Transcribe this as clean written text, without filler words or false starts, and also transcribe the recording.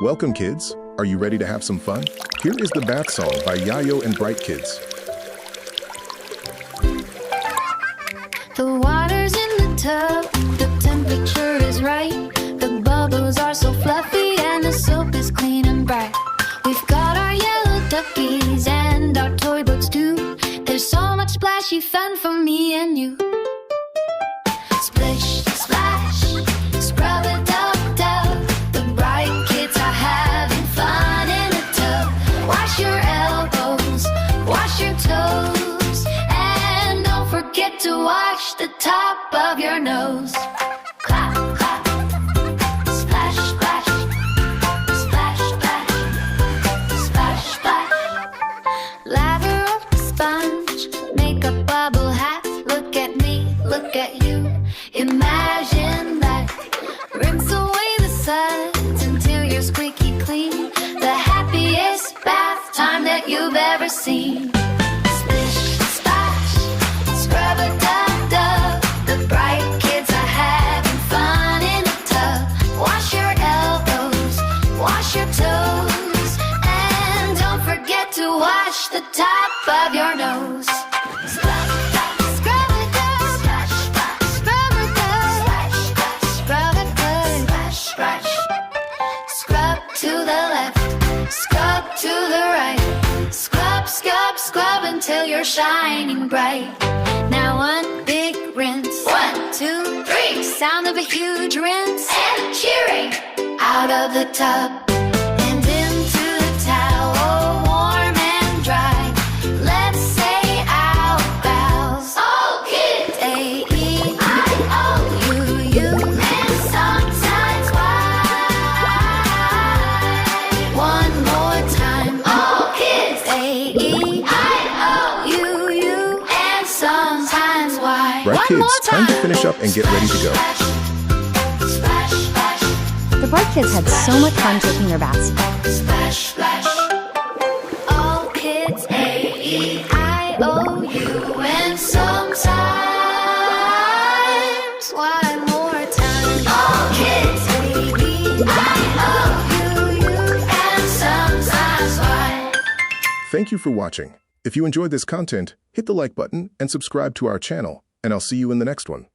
Welcome, kids. Are you ready to have some fun? Here is the bath song by Yayo and Bright Kids. The water's in the tub, the temperature is right. The bubbles are so fluffy and the soap is clean and bright. We've got our yellow duckies and our toy boats too. There's so much splashy fun for me and you. Splish, splash, scrub a dub dub. The bright kids are having fun in the tub. Wash your elbows, wash your toes, and don't forget to wash the top of your nose. Clap, clap, splash, splash, splash, splash, splash, splash. Lather up the sponge, make a bubble hat. Look at me, look at you. Imagine that. Rinse away the suds until you're squeaky clean. The happiest bath time that you've ever seen. Splish, splash, scrub a dub dub. The bright kids are having fun in the tub. Wash your elbows, wash your toes, and don't forget to wash the top of your nose. Scrub a dub, scrub a dub, splash, splash, scrub a dub, splash, splash, scrub a dub, splash, splash. Scrub to the left, scrub to the right. Scrub, scrub, scrub until you're shining bright. Now one big rinse. 1, 2, 3. Sound of a huge rinse. And cheering out of the tub and into the towel, warm and dry. Let's say our vows. All kids. A-E-I-O-U-U. And sometimes Y. One more time. All kids. A-E-I-O-U-U. And sometimes Y. Bright One Kids, more time to finish up and get ready to go. Splash, splash, splash, The Bright Kids had so much fun taking their baths. splash, splash. All kids, A-E-I-O-U. And sometimes one more time. All kids, A-E-I-O-U-U. And sometimes Y. Thank you for watching. If you enjoyed this content, hit the like button and subscribe to our channel, and I'll see you in the next one.